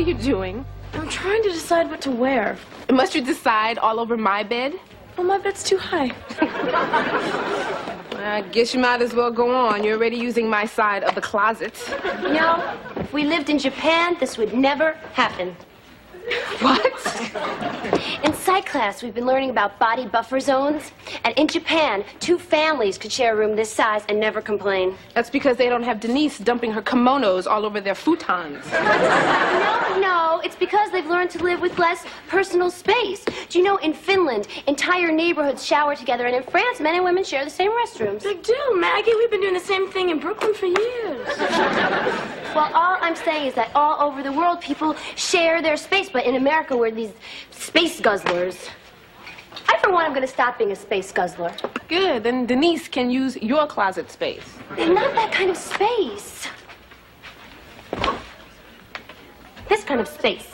are you doing? I'm trying to decide what to wear. Must you decide all over my bed? Well, my bed's too high. I guess you might as well go on. You're already using my side of the closet. You know, if we lived in Japan, this would never happen. What? In psych class, we've been learning about body buffer zones. And in Japan, 2 families could share a room this size and never complain. That's because they don't have Denise dumping her kimonos all over their futons. No, it's because they've learned to live with less personal space. Do you know, in Finland, entire neighborhoods shower together, and in France, men and women share the same restrooms. They do, Maggie. We've been doing the same thing in Brooklyn for years. Well, all I'm saying is that all over the world, people share their space, but in America, we're these space guzzlers. I, for one, am going to stop being a space guzzler. Good, then Denise can use your closet space. And not that kind of space. This kind of space.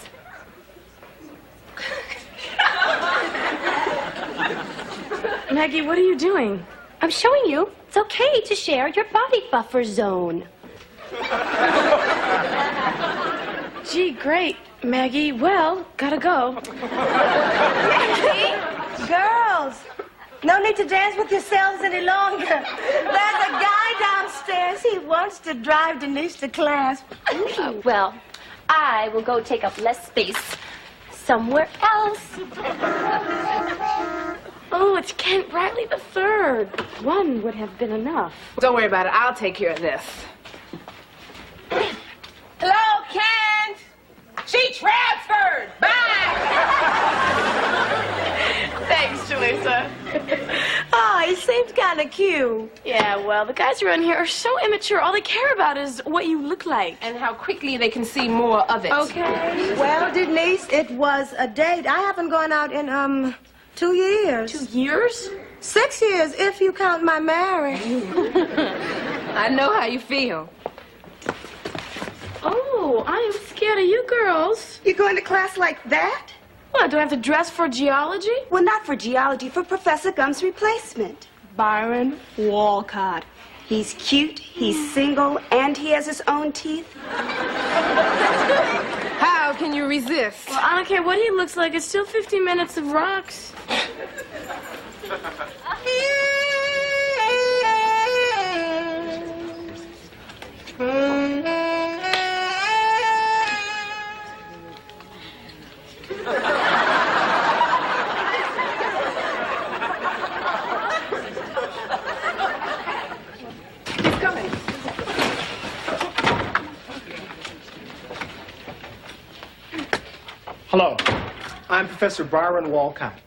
Maggie, what are you doing? I'm showing you it's okay to share your body buffer zone. Gee, great, Maggie. Well, gotta go. Girls, no need to dance with yourselves any longer. There's a guy downstairs. He wants to drive Denise to class. Well, I will go take up less space somewhere else. Oh, it's Kent Brightly III. One would have been enough. Don't worry about it. I'll take care of this. Hello, Kent! She transferred! Bye! Thanks, Jaleesa. Oh, he seems kind of cute. Yeah, well, the guys around here are so immature. All they care about is what you look like. And how quickly they can see more of it. Okay. Well, Denise, it was a date. I haven't gone out in, 2 years. 2 years? 6 years, if you count my marriage. I know how you feel. Oh, I am scared of you girls. You going to class like that? What, do I have to dress for geology? Well, not for geology, for Professor Gum's replacement. Byron Walcott. He's cute, he's single, and he has his own teeth. How can you resist? Well, I don't care what he looks like. It's still 50 minutes of rocks. Hello, I'm Professor Byron Walcott.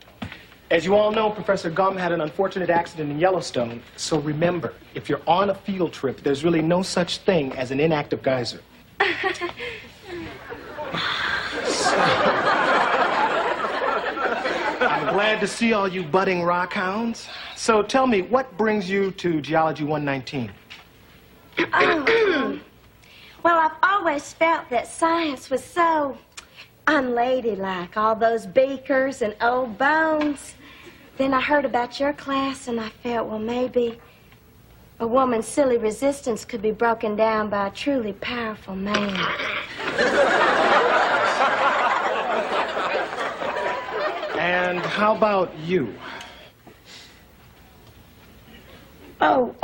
As you all know, Professor Gum had an unfortunate accident in Yellowstone, so remember, if you're on a field trip, there's really no such thing as an inactive geyser. I'm glad to see all you budding rockhounds. So tell me, what brings you to Geology 119? Well, I've always felt that science was so unladylike, all those beakers and old bones. Then I heard about your class, and I felt, well, maybe a woman's silly resistance could be broken down by a truly powerful man. And how about you? Oh,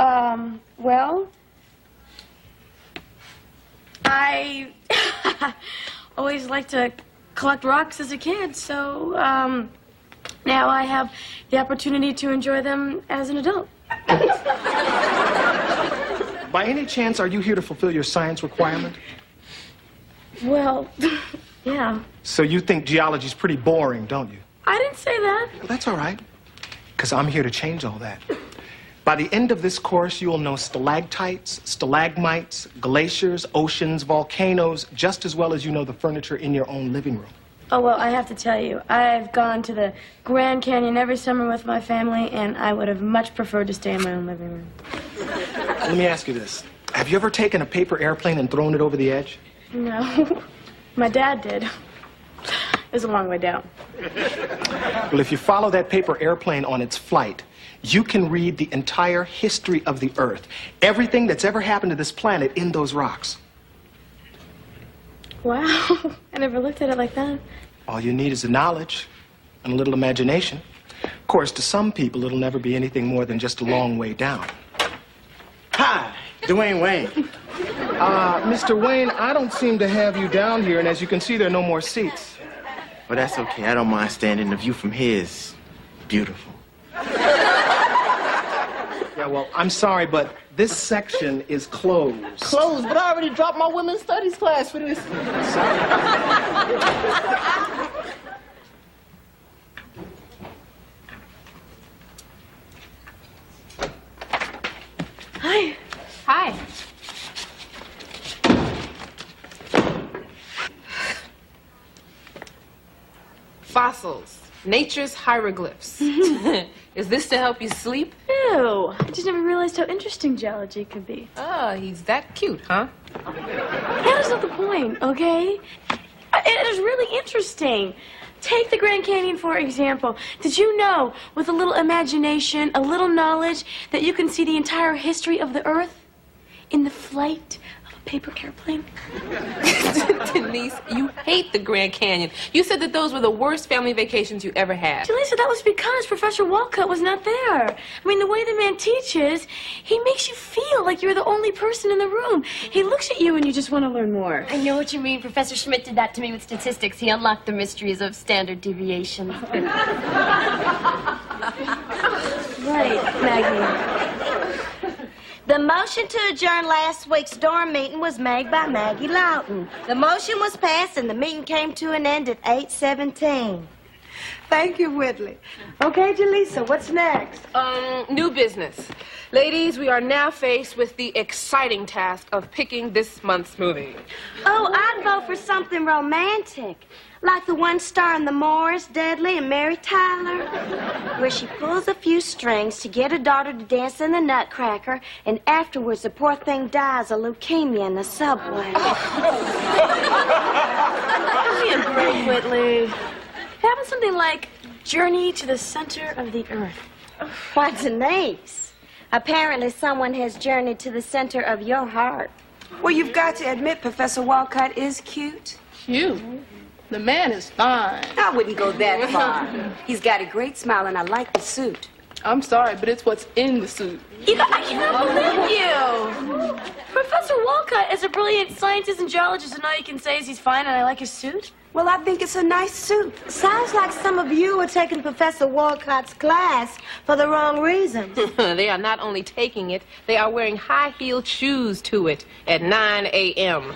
well, I always liked to collect rocks as a kid, so, now I have the opportunity to enjoy them as an adult. By any chance, are you here to fulfill your science requirement? Well, yeah. So you think geology's pretty boring, don't you? I didn't say that. Well, that's all right, because I'm here to change all that. By the end of this course, you will know stalactites, stalagmites, glaciers, oceans, volcanoes, just as well as you know the furniture in your own living room. Oh, well, I have to tell you, I've gone to the Grand Canyon every summer with my family, and I would have much preferred to stay in my own living room. Let me ask you this. Have you ever taken a paper airplane and thrown it over the edge? No. My dad did. It was a long way down. Well, if you follow that paper airplane on its flight, you can read the entire history of the Earth. Everything that's ever happened to this planet in those rocks. Wow. I never looked at it like that. All you need is the knowledge and a little imagination. Of course, to some people, it'll never be anything more than just a long way down. Hi, Dwayne Wayne. Mr. Wayne, I don't seem to have you down here, and as you can see, there are no more seats. Well, that's okay. I don't mind standing. The view from here is beautiful. Yeah, well, I'm sorry, but this section is closed. Closed, but I already dropped my women's studies class for this. Hi. Hi. Fossils. Nature's hieroglyphs. Is this to help you sleep? Ew. I just never realized how interesting geology could be. Oh, he's that cute, huh? That is not the point, okay? It is really interesting. Take the Grand Canyon, for example. Did you know, with a little imagination, a little knowledge, that you can see the entire history of the Earth in the flight of a paper airplane? Denise, you hate the Grand Canyon. You said that those were the worst family vacations you ever had. Lisa, that was because Professor Walcott was not there. I mean, the way the man teaches, he makes you feel like you're the only person in the room. He looks at you and you just want to learn more. I know what you mean. Professor Schmidt did that to me with statistics. He unlocked the mysteries of standard deviation. Right, Maggie. The motion to adjourn last week's dorm meeting was made by Maggie Lawton. The motion was passed and the meeting came to an end at 8:17. Thank you, Whitley. Okay, Jaleesa, what's next? New business. Ladies, we are now faced with the exciting task of picking this month's movie. Oh, I'd vote for something romantic. Like the one starring the Morris, Dudley, and Mary Tyler, where she pulls a few strings to get her daughter to dance in the Nutcracker, and afterwards the poor thing dies of leukemia in the subway. Give me a break, Whitley. How about something like Journey to the Center of the Earth? Why, Denise, apparently someone has journeyed to the center of your heart. Well, you've got to admit Professor Walcott is cute. Cute. The man is fine. I wouldn't go that far. He's got a great smile, and I like the suit. I'm sorry, but it's what's in the suit. I cannot believe you! Professor Walcott is a brilliant scientist and geologist, and all you can say is he's fine and I like his suit? Well, I think it's a nice suit. Sounds like some of you are taking Professor Walcott's class for the wrong reasons. They are not only taking it, they are wearing high-heeled shoes to it at 9 a.m.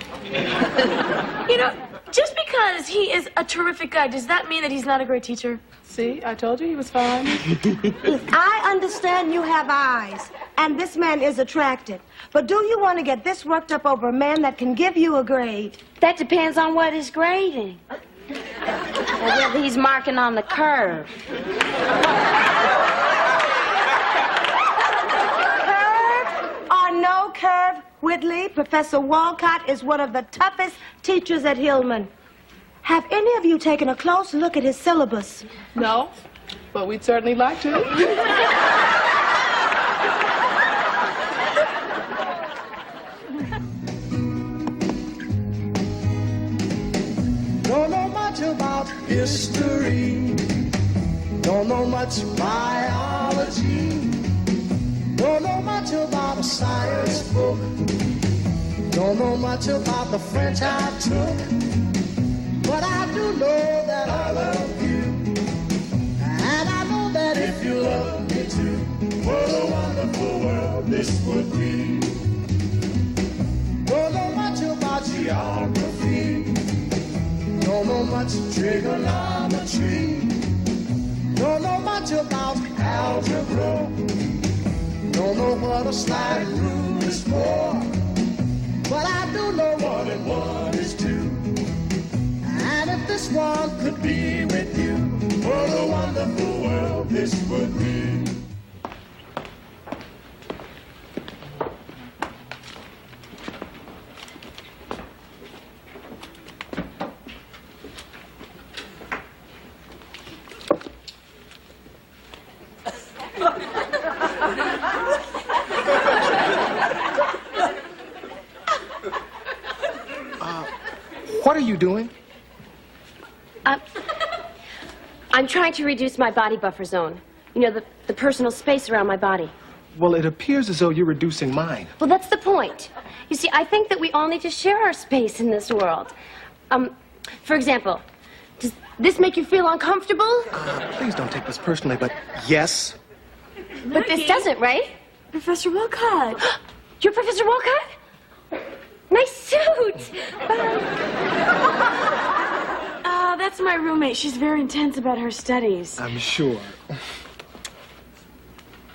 You know, just because he is a terrific guy, does that mean that he's not a great teacher? See, I told you he was fine. If I understand, you have eyes, and this man is attractive. But do you want to get this worked up over a man that can give you a grade? That depends on what he's grading. Or whether he's marking on the curve. Curve or no curve, Whitley, Professor Walcott is one of the toughest teachers at Hillman. Have any of you taken a close look at his syllabus? No, but we'd certainly like to. Don't know much about history. Don't know much biology. Don't know much about a science book. Don't know much about the French I took. But I do know that I love you. And I know that if you love me too, what a wonderful world this would be. Don't know much about geography. Don't know much trigonometry. Don't know much about algebra. Don't know what a slide rule is for. But I do know 1 and 1 is 2. And if this one could be with you, what a wonderful world this would be. What are are you doing? I'm trying to reduce my body buffer zone. You know, the personal space around my body. Well, it appears as though you're reducing mine. Well, that's the point. You see, I think that we all need to share our space in this world. For example, does this make you feel uncomfortable? Please don't take this personally, but yes. But this doesn't, right? Professor Wilcott. You're Professor Walcott? Nice suit. That's my roommate. She's very intense about her studies. I'm sure.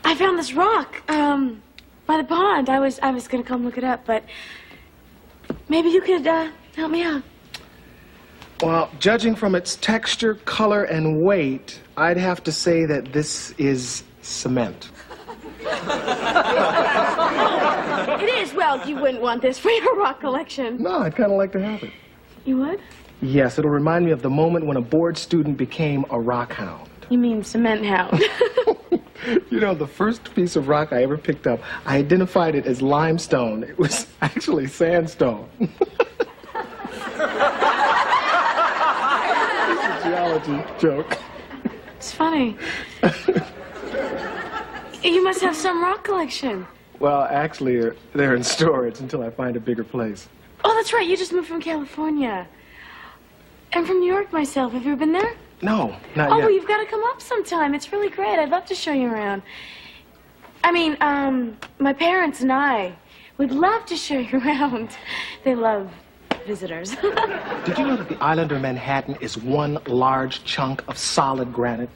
I found this rock, by the pond. I was gonna come look it up, but maybe you could, help me out. Well, judging from its texture, color, and weight, I'd have to say that this is cement. It is. Well, you wouldn't want this for your rock collection. No, I'd kind of like to have it. You would? Yes, it'll remind me of the moment when a bored student became a rock hound. You mean cement hound? You know, the first piece of rock I ever picked up, I identified it as limestone. It was actually sandstone. It's a geology joke. It's funny. You must have some rock collection. Well, actually, they're in storage until I find a bigger place. Oh, that's right. You just moved from California. I'm from New York myself. Have you ever been there? No, not Oh, yet. well, you've got to come up sometime. It's really great. I'd love to show you around. I mean, my parents and I would love to show you around. They love visitors. Did you know that the island of Manhattan is one large chunk of solid granite?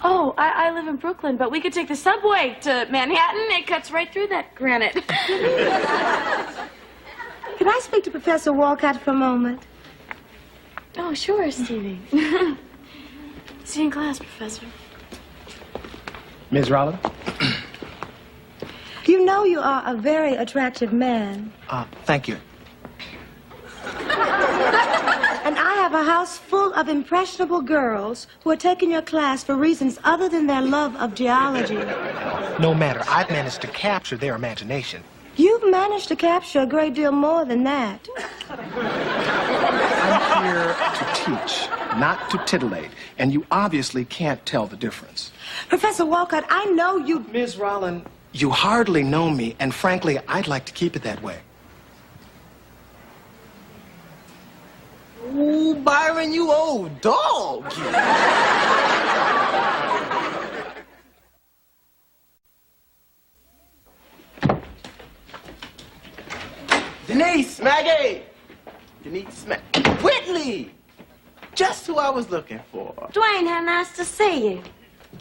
Oh, I live in Brooklyn, but we could take the subway to Manhattan. It cuts right through that granite. Can I speak to Professor Walcott for a moment? Oh, sure, Stevie. See you in class, Professor. Ms. Rollin? You know you are a very attractive man. Thank you. And I have a house full of impressionable girls who are taking your class for reasons other than their love of geology. No matter, I've managed to capture their imagination. You've managed to capture a great deal more than that. I'm here to teach, not to titillate, and you obviously can't tell the difference. Professor Walcott, I know you... Ms. Rollin, you hardly know me, and frankly, I'd like to keep it that way. Ooh, Byron, you old dog. Denise, Maggie! Denise, Whitley! Just who I was looking for. Dwayne, how nice to see you.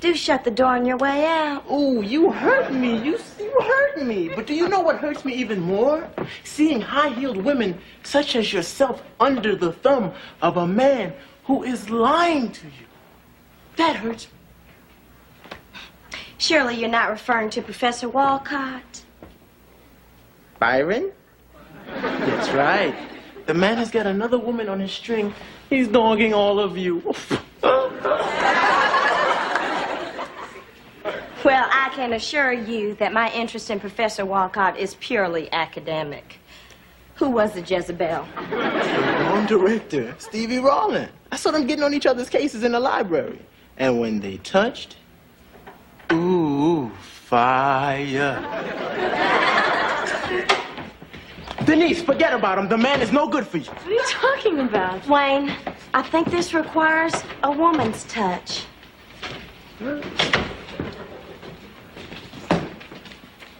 Do shut the door on your way out. Ooh, you hurt me. You hurt me. But do you know what hurts me even more? Seeing high-heeled women such as yourself under the thumb of a man who is lying to you. That hurts me. Surely you're not referring to Professor Walcott. Byron? That's right. The man has got another woman on his string. He's dogging all of you. Well, I can assure you that my interest in Professor Walcott is purely academic. Who was the Jezebel? Wrong director, Stevie Rollin. I saw them getting on each other's cases in the library. And when they touched, ooh, fire. Denise, forget about him. The man is no good for you. What are you talking about? Wayne, I think this requires a woman's touch.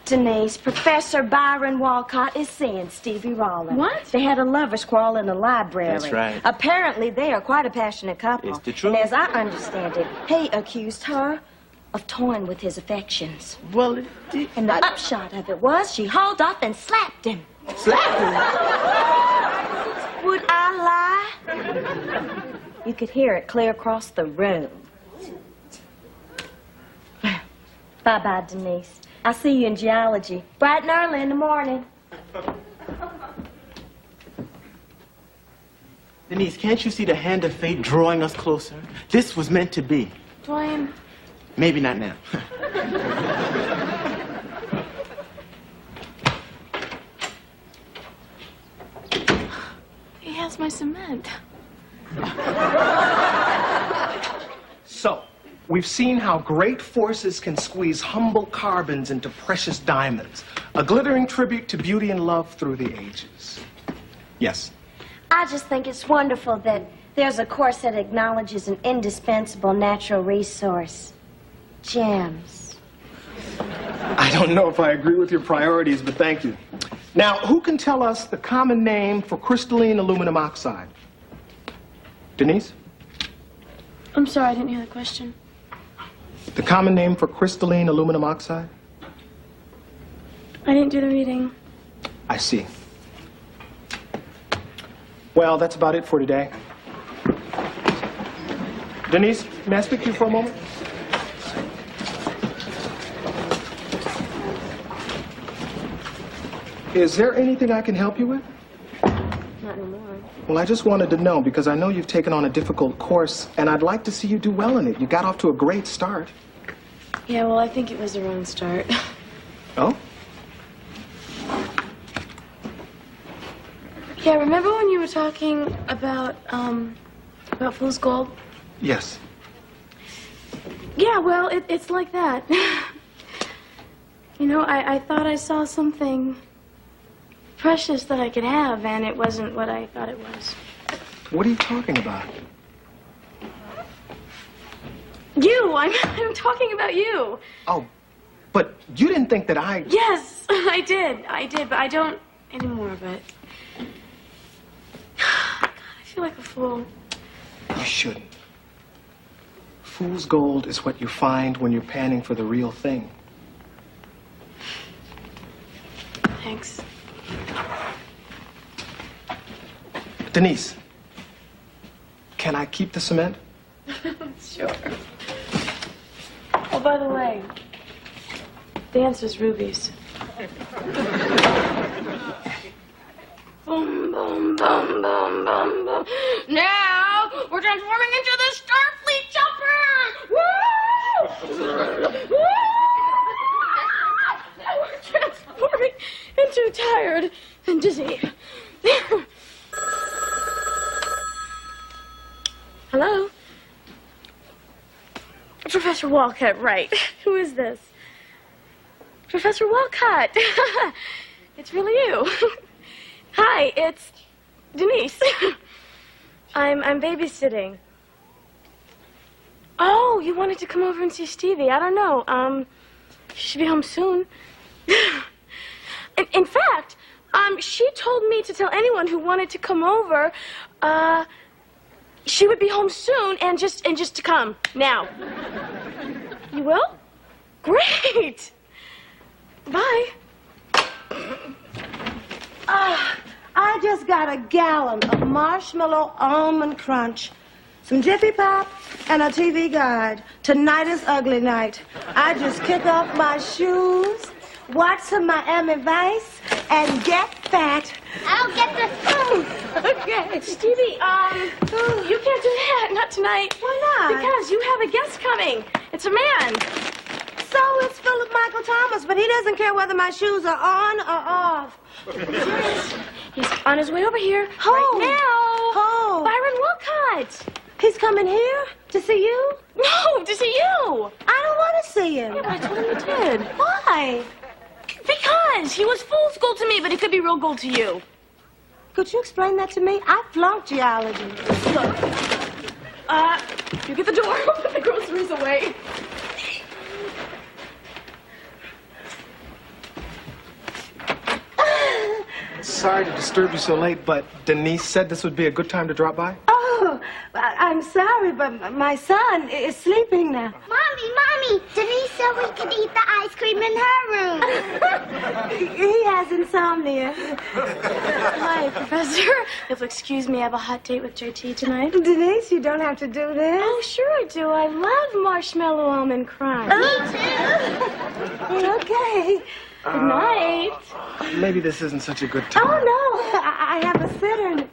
Denise, Professor Byron Walcott is seeing Stevie Rollin. What? They had a lover's quarrel in the library. That's right. Apparently, they are quite a passionate couple. It's the truth. And as I understand it, he accused her of toying with his affections. Well, And the upshot of it was she hauled off and slapped him. slapped him. Would I lie? You could hear it clear across the room. Bye-bye, Denise. I'll see you in geology, bright and early in the morning. Denise, can't you see the hand of fate drawing us closer? This was meant to be. Dwayne. Maybe not now. He has That's my cement. So, we've seen how great forces can squeeze humble carbons into precious diamonds. A glittering tribute to beauty and love through the ages. Yes. I just think it's wonderful that there's a course that acknowledges an indispensable natural resource. Gems. I don't know if I agree with your priorities, but thank you. Now, who can tell us the common name for crystalline aluminum oxide? Denise? I'm sorry, I didn't hear the question. The common name for crystalline aluminum oxide? I didn't do the reading. I see. Well, that's about it for today. Denise, may I speak to you for a moment? Is there anything I can help you with? Not anymore. Well, I just wanted to know because I know you've taken on a difficult course, and I'd like to see you do well in it. You got off to a great start. Yeah, well, I think it was the wrong start. Oh? Yeah, remember when you were talking about Fool's Gold? Yes. Yeah, well, it's like that. You know, I thought I saw something precious that I could have, and it wasn't what I thought it was. What are you talking about? You! I'm talking about you. Oh, but you didn't think that I... Yes, I did, but I don't anymore, but... God, I feel like a fool. You shouldn't. Fool's gold is what you find when you're panning for the real thing. Thanks. Denise, can I keep the cement? Sure. Oh, by the way, the answer's rubies. Boom, boom, boom, boom, boom, boom. Now we're transforming into the Starfleet chopper! Woo! Woo! Now we're transforming into tired and dizzy. Hello? Professor Walcott, right. Who is this? Professor Walcott. It's really you. Hi, it's Denise. I'm babysitting. Oh, you wanted to come over and see Stevie. I don't know. She should be home soon. In fact, she told me to tell anyone who wanted to come over, she would be home soon and just to come now. You will? Great. Bye. I just got a gallon of marshmallow almond crunch, some Jiffy Pop, and a TV guide. Tonight is ugly night. I just kick off my shoes, watch some Miami Vice, and get fat. I'll get the food. Okay. Stevie, you can't do that. Not tonight. Why not? Because you have a guest coming. It's a man. So it's Philip Michael Thomas, but he doesn't care whether my shoes are on or off. He's on his way over here. Who? Right now. Who? Byron Walcott. He's coming here to see you? No, to see you. I don't want to see him. Yeah, but I told him you did. Why? Because he was fool's gold to me, but he could be real gold to you. Could you explain that to me? I flunked geology. Look, you get the door. I'll put the groceries away. Sorry to disturb you so late, but Denise said this would be a good time to drop by. Oh, I'm sorry, but my son is sleeping now. Mommy, Denise said we could eat the ice cream in her room. He has insomnia. Hi, Professor. If you'll excuse me, I have a hot date with JT tonight. Denise, you don't have to do this. Oh, sure I do. I love marshmallow almond crunch. Okay. Good night. Maybe this isn't such a good time. Oh, no, I have a sitter.